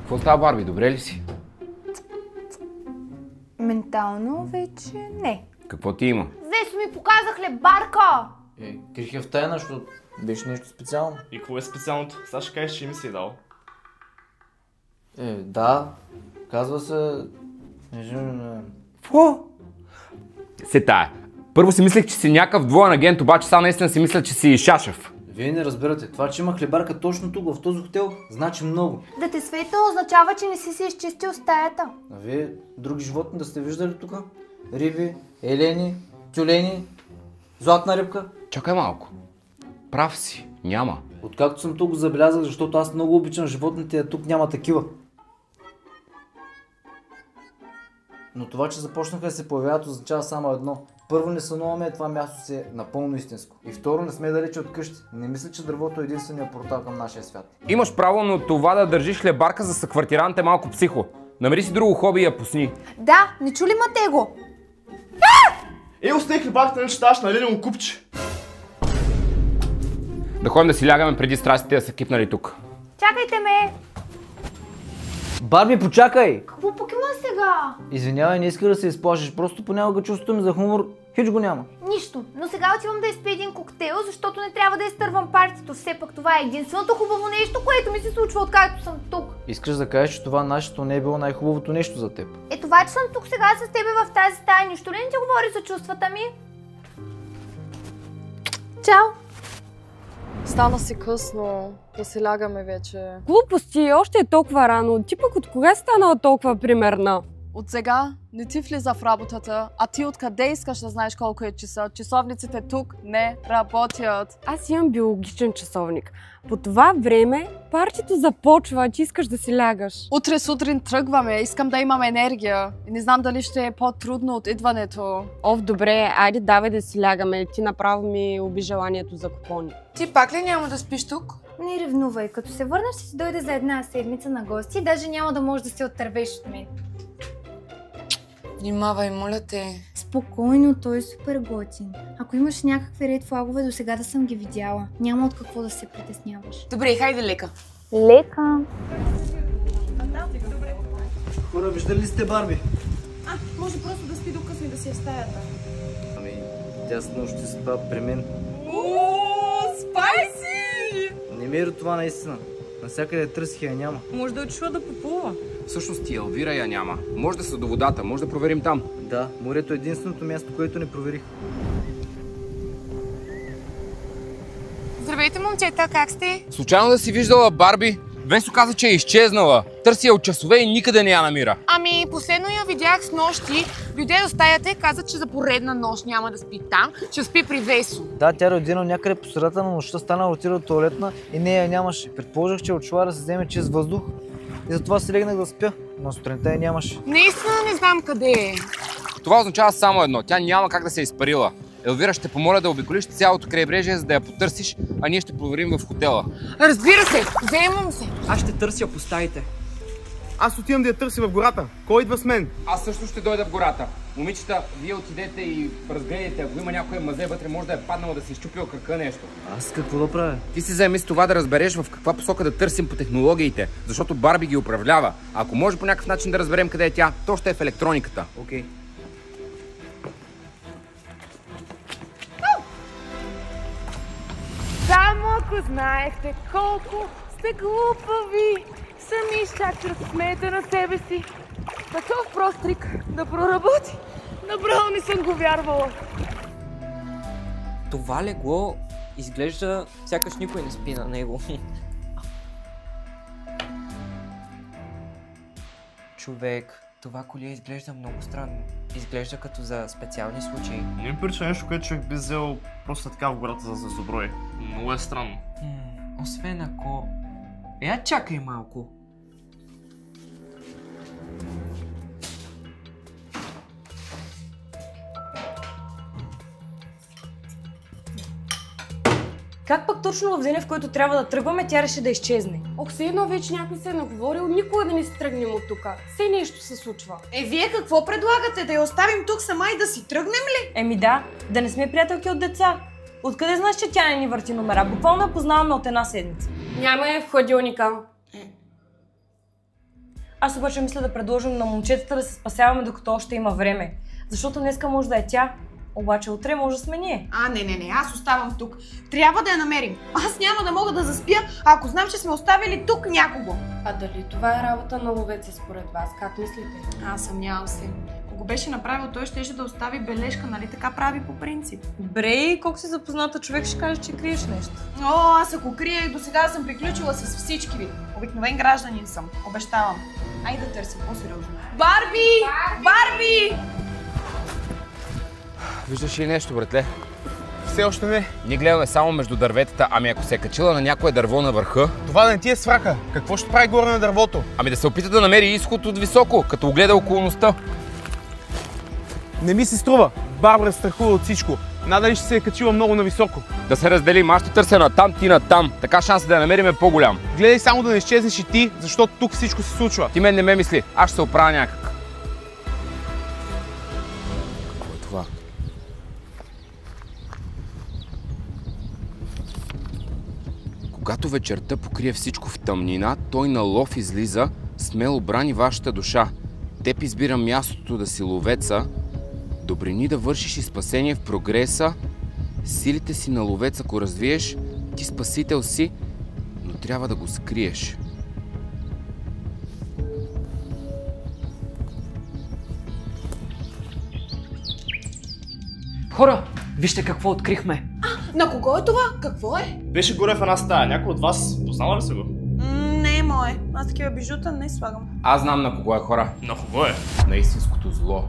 Какво става, Барби? Добре ли си? Ментално вече не. Какво ти има? Весо ми показа хлебарка! Крих я в тайна, защото беше нещо специално. И какво е специалното? Сега ще кажеш, че ми си дал. Да. Казва се... Какво? Се тая. Първо си мислех, че си някакъв двоен агент, обаче сега наистина си мисля, че си шашев. Вие не разбирате. Това, че има хлебарка точно тук, в този хотел, значи много. Да те светна означава, че не си изчистил стаята. А вие други животни да сте виждали тук? Риби, елени, тюлени, златна рибка? Чакай малко. Прав си. Няма. Откакто съм тук го забелязах, защото аз много обичам животните, а тук няма такива. Но това, че започнаха да се появяват, означава само едно. Първо, не сънуваме, това място си е напълно истинско. И второ, не сме далече от къщи. Не мисля, че дървото е единствения портал към нашия свят. Имаш право, но това да държиш хлебарка за съквартирант е малко психо. Намери си друго хоби и я пусни. Да, не чули Матего? Остай хлебарката, не читаш, нали му купче? Да ходим да си лягаме преди страстите да са кипнали тук. Чакайте ме! Барби, почакай! Какво пък има сега? Извинявай, не иска да се изплашиш, просто понякога чувството ми за хумор хич го няма. Нищо, но сега отивам да изпия един коктейл, защото не трябва да изтървам партито. Все пак това е единственото хубаво нещо, което ми се случва откакто съм тук. Искаш да кажеш, че това нашето не е било най-хубавото нещо за теб? Това, че съм тук сега с тебе в тази стая, нищо ли не ти говори за чувствата ми? Чао! Стана си късно, да се лягаме вече. Глупости, още е толкова рано. Ти пък от кога станала толкова примерна? От сега не ти влиза в работата, а ти откъде искаш да знаеш колко е часа? Часовниците тук не работят. Аз имам биологичен часовник. По това време партито започва, че искаш да си лягаш. Утре сутрин тръгваме, искам да имам енергия. И не знам дали ще е по-трудно от идването. Добре, айде давай да си лягаме. Ти направо ми уби желанието за купони. Ти пак ли няма да спиш тук? Не ревнувай, като се върнеш ще си дойде за една седмица на гости и даже няма да можеш да се оттървеш от мен. Внимавай, моля те. Спокойно, той е супер готин. Ако имаш някакви ред флагове, до сега да съм ги видяла. Няма от какво да се притесняваш. Добре, хайде лека. Лека! Хора, виждали ли сте Барби? Може просто да спи до късно и да си е в стаята. Тя с нощ ще спа при мен. Спайси! Не ми е това наистина. Навсякъде търсих я няма. Може да е отишла да поплува. Всъщност и Елвира я няма. Може да са до водата, може да проверим там. Да, морето е единственото място, което не проверих. Здравейте, момчета, как сте? Случайно да си виждала Барби? Весо каза, че е изчезнала. Търси я от часове и никъде не я намира. Последно я видях с нощи. Дойде до стаята и каза, че за поредна нощ няма да спи там, ще спи при Весо. Да, тя родина някъде по средата на нощта, стана отида от туалетна и нея я нямаше. Предположих, че е отшла да се вземе чист въздух и затова си легнах да спя, но сутринта я нямаше. Наистина не знам къде е. Това означава само едно. Тя няма как да се е изпарила. Елвира, ще помоля да обиколиш цялото крайбрежие, за да я потърсиш, а ние ще проверим в хотела. Разбира се, вземам се. Аз ще търся по стаите. Аз отивам да я търся в гората. Кой идва с мен? Аз също ще дойда в гората. Момичета, вие отидете и разгледайте, ако има някоя мазе вътре, може да е паднала да се изчупила кръка нещо. Аз какво да правя? Ти се заеми с това да разбереш в каква посока да търсим по технологиите, защото Барби ги управлява. Ако може по някакъв начин да разберем къде е тя, то ще е в електрониката. Окей. Само ако знаехте колко сте глупави, сами изчакате да се смеете на себе си. Такъв прост трик да проработи. Направо не съм го вярвала. Това легло изглежда сякаш никой не спи на него. Човек, това колие изглежда много странно. Изглежда като за специални случаи. Не ми прилича нещо, което човек би взел просто така в гората за заброй. Много е странно. Освен ако... чакай малко. Как пък точно в деня, в който трябва да тръгваме, тя реши да изчезне? Все едно вече някой се е наговорил, никога да не се тръгнем от тук. Все нещо се случва. Вие какво предлагате? Да я оставим тук сама и да си тръгнем ли? Да не сме приятелки от деца. Откъде знаеш, че тя не ни върти номера? Буквално я познаваме от една седмица. Няма я в хладилника. Аз обаче мисля да предложим на момчетата да се спасяваме докато още има време. Защото днеска може да е тя, обаче утре може да сме ние. Не, аз оставам тук. Трябва да я намерим. Аз няма да мога да заспя, ако знам, че сме оставили тук някого. А дали това е работа на ловеца според вас? Как мислите? Аз съмнявам се. Ако го беше направил, той щеше да остави бележка, нали така прави по принцип. Брей, колко си запозната човек ще каже, че криеш нещо. О, аз ако крия, до сега съм приключила с всички ви. Обикновен гражданин съм, обещавам. Айде да търсим по-сериозно. Барби! Виждаш ли нещо, братле? Все още не. Ние гледаме само между дърветата, ами ако се е качила на някое дърво на върха... Това да не ти е сврака. Какво ще прави горе на дървото? Ами да се опита да намери изход от високо, като огледа околността. Не ми се струва. Барбара страхува от всичко. Надали ще се е качила много нависоко. Да се разделим, аз ще търся натам, ти натам. Така шансът да я намерим е по-голям. Гледай само да не изчезнеш и ти, защото тук всичко се случва. Ти мен не ме мисли, аз ще се оправя някак. Какво е това? Когато вечерта покрие всичко в тъмнина, той на лов излиза, смело брани вашата душа. Теб избира мястото да си ловеца, добрини да вършиш и спасение в прогреса, силите си на ловец ако развиеш, ти спасител си, но трябва да го скриеш. Хора, вижте какво открихме. На кого е това? Какво е? Беше горе в една стая. Някой от вас познава ли се го? Не е мое. Аз такива бижута не слагам. Аз знам на кого е, хора. На кого е? На истинското зло.